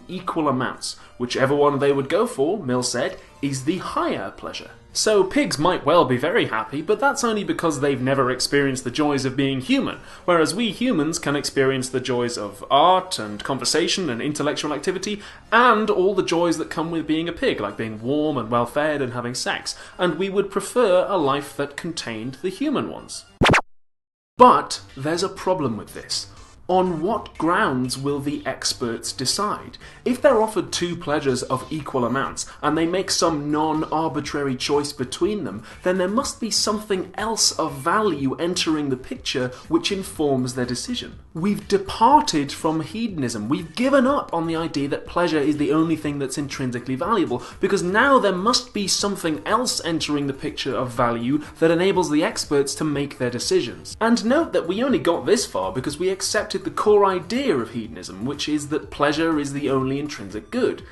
equal amounts. Whichever one they would go for, Mill said, is the higher pleasure. So pigs might well be very happy, but that's only because they've never experienced the joys of being human, whereas we humans can experience the joys of art and conversation and intellectual activity, and all the joys that come with being a pig, like being warm and well-fed and having sex, and we would prefer a life that contained the human ones. But there's a problem with this. On what grounds will the experts decide? If they're offered two pleasures of equal amounts, and they make some non-arbitrary choice between them, then there must be something else of value entering the picture which informs their decision. We've departed from hedonism. We've given up on the idea that pleasure is the only thing that's intrinsically valuable, because now there must be something else entering the picture of value that enables the experts to make their decisions. And note that we only got this far because we accepted the core idea of hedonism, which is that pleasure is the only intrinsic good.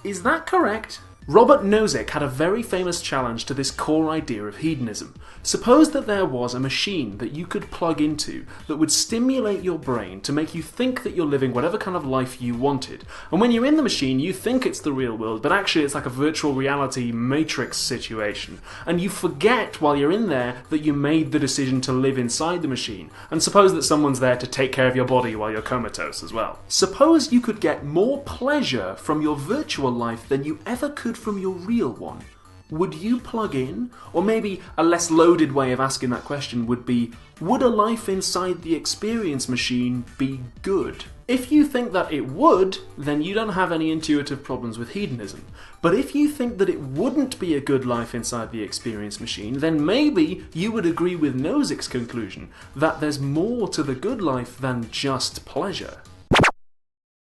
Is that correct? Robert Nozick had a very famous challenge to this core idea of hedonism. Suppose that there was a machine that you could plug into that would stimulate your brain to make you think that you're living whatever kind of life you wanted. And when you're in the machine, you think it's the real world, but actually it's like a virtual reality matrix situation. And you forget while you're in there that you made the decision to live inside the machine. And suppose that someone's there to take care of your body while you're comatose as well. Suppose you could get more pleasure from your virtual life than you ever could from your real one. Would you plug in? Or maybe a less loaded way of asking that question would be, would a life inside the experience machine be good? If you think that it would, then you don't have any intuitive problems with hedonism. But if you think that it wouldn't be a good life inside the experience machine, then maybe you would agree with Nozick's conclusion that there's more to the good life than just pleasure.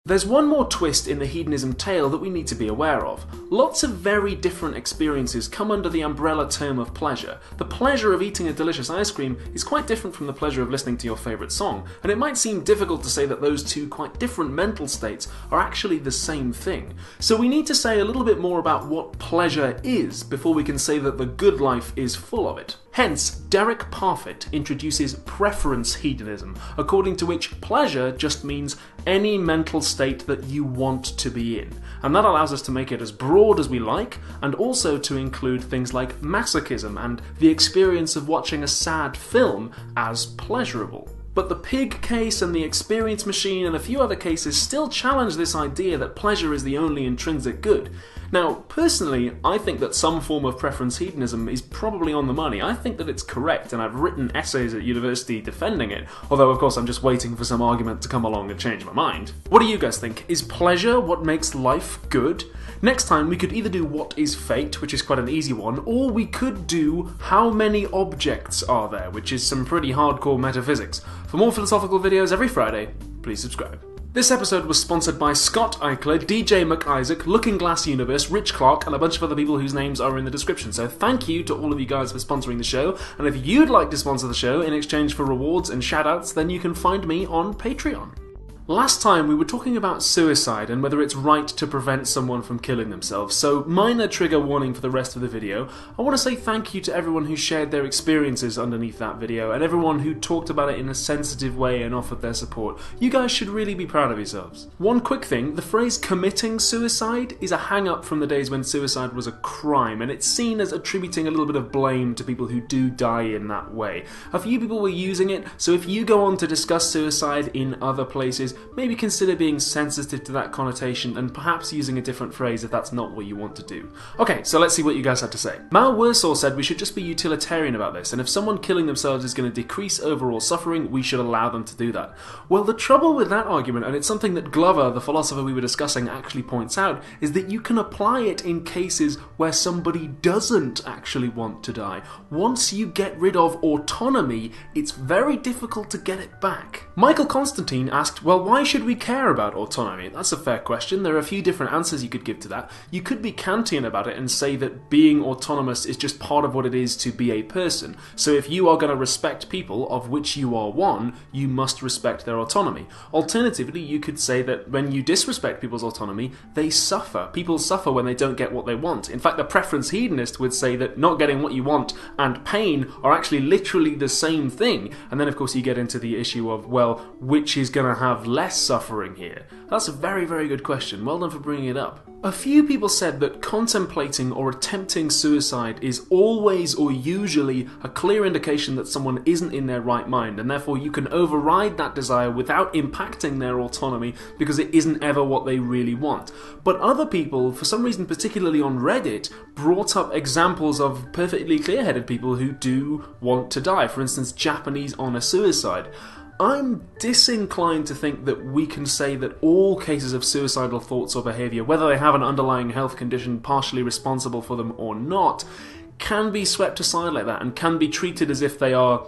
There's one more twist in the hedonism tale that we need to be aware of. Lots of very different experiences come under the umbrella term of pleasure. The pleasure of eating a delicious ice cream is quite different from the pleasure of listening to your favourite song, and it might seem difficult to say that those two quite different mental states are actually the same thing. So we need to say a little bit more about what pleasure is before we can say that the good life is full of it. Hence, Derek Parfit introduces preference hedonism, according to which pleasure just means any mental state that you want to be in. And that allows us to make it as broad as we like, and also to include things like masochism and the experience of watching a sad film as pleasurable. But the pig case and the experience machine and a few other cases still challenge this idea that pleasure is the only intrinsic good. Now, personally, I think that some form of preference hedonism is probably on the money. I think that it's correct, and I've written essays at university defending it, although of course I'm just waiting for some argument to come along and change my mind. What do you guys think? Is pleasure what makes life good? Next time we could either do what is fate, which is quite an easy one, or we could do how many objects are there, which is some pretty hardcore metaphysics. For more philosophical videos every Friday, please subscribe. This episode was sponsored by Scott Eichler, DJ McIsaac, Looking Glass Universe, Rich Clark, and a bunch of other people whose names are in the description. So thank you to all of you guys for sponsoring the show, and if you'd like to sponsor the show in exchange for rewards and shoutouts, then you can find me on Patreon. Last time we were talking about suicide and whether it's right to prevent someone from killing themselves, so minor trigger warning for the rest of the video. I want to say thank you to everyone who shared their experiences underneath that video and everyone who talked about it in a sensitive way and offered their support. You guys should really be proud of yourselves. One quick thing, the phrase committing suicide is a hang-up from the days when suicide was a crime, and it's seen as attributing a little bit of blame to people who do die in that way. A few people were using it, so if you go on to discuss suicide in other places, maybe consider being sensitive to that connotation and perhaps using a different phrase if that's not what you want to do. Okay, so let's see what you guys had to say. Mal Wershaw said we should just be utilitarian about this, and if someone killing themselves is going to decrease overall suffering, we should allow them to do that. Well, the trouble with that argument, and it's something that Glover, the philosopher we were discussing, actually points out, is that you can apply it in cases where somebody doesn't actually want to die. Once you get rid of autonomy, it's very difficult to get it back. Michael Constantine asked, well, why should we care about autonomy? That's a fair question. There are a few different answers you could give to that. You could be Kantian about it and say that being autonomous is just part of what it is to be a person. So if you are going to respect people, of which you are one, you must respect their autonomy. Alternatively, you could say that when you disrespect people's autonomy, they suffer. People suffer when they don't get what they want. In fact, the preference hedonist would say that not getting what you want and pain are actually literally the same thing. And then, of course, you get into the issue of, well, which is going to have less suffering here? That's a very, very good question. Well done for bringing it up. A few people said that contemplating or attempting suicide is always or usually a clear indication that someone isn't in their right mind, and therefore you can override that desire without impacting their autonomy because it isn't ever what they really want. But other people, for some reason particularly on Reddit, brought up examples of perfectly clear-headed people who do want to die. For instance, Japanese honor suicide. I'm disinclined to think that we can say that all cases of suicidal thoughts or behaviour, whether they have an underlying health condition partially responsible for them or not, can be swept aside like that and can be treated as if they are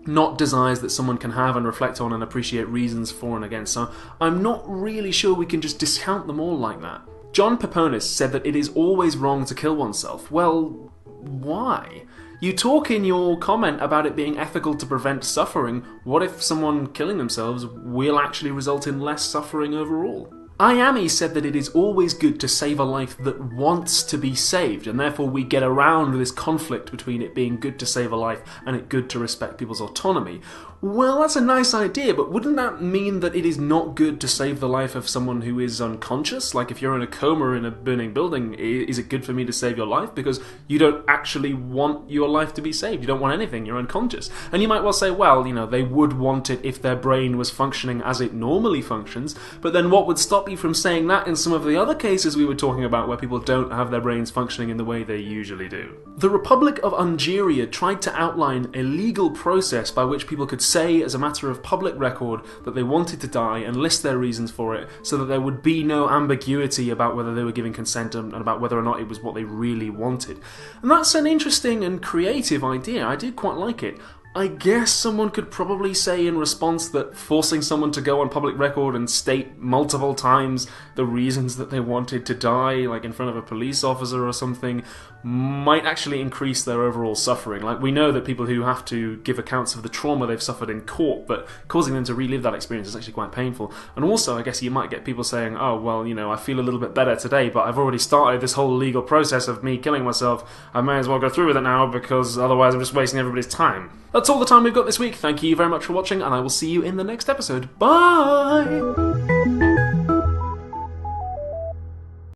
not desires that someone can have and reflect on and appreciate reasons for and against. So I'm not really sure we can just discount them all like that. John Peponis said that it is always wrong to kill oneself. Well, why? You talk in your comment about it being ethical to prevent suffering. What if someone killing themselves will actually result in less suffering overall? Ayami said that it is always good to save a life that wants to be saved, and therefore we get around this conflict between it being good to save a life and it good to respect people's autonomy. Well, that's a nice idea, but wouldn't that mean that it is not good to save the life of someone who is unconscious? Like, if you're in a coma in a burning building, is it good for me to save your life? Because you don't actually want your life to be saved. You don't want anything. You're unconscious. And you might well say, well, you know, they would want it if their brain was functioning as it normally functions, but then what would stop you from saying that in some of the other cases we were talking about where people don't have their brains functioning in the way they usually do? The Republic of Algeria tried to outline a legal process by which people could say as a matter of public record that they wanted to die and list their reasons for it so that there would be no ambiguity about whether they were giving consent and about whether or not it was what they really wanted. And that's an interesting and creative idea. I do quite like it. I guess someone could probably say in response that forcing someone to go on public record and state multiple times the reasons that they wanted to die, like in front of a police officer or something, might actually increase their overall suffering. Like, we know that people who have to give accounts of the trauma they've suffered in court, but causing them to relive that experience is actually quite painful. And also, I guess you might get people saying, oh, well, you know, I feel a little bit better today, but I've already started this whole legal process of me killing myself. I may as well go through with it now because otherwise I'm just wasting everybody's time. That's all the time we've got this week. Thank you very much for watching, and I will see you in the next episode. Bye!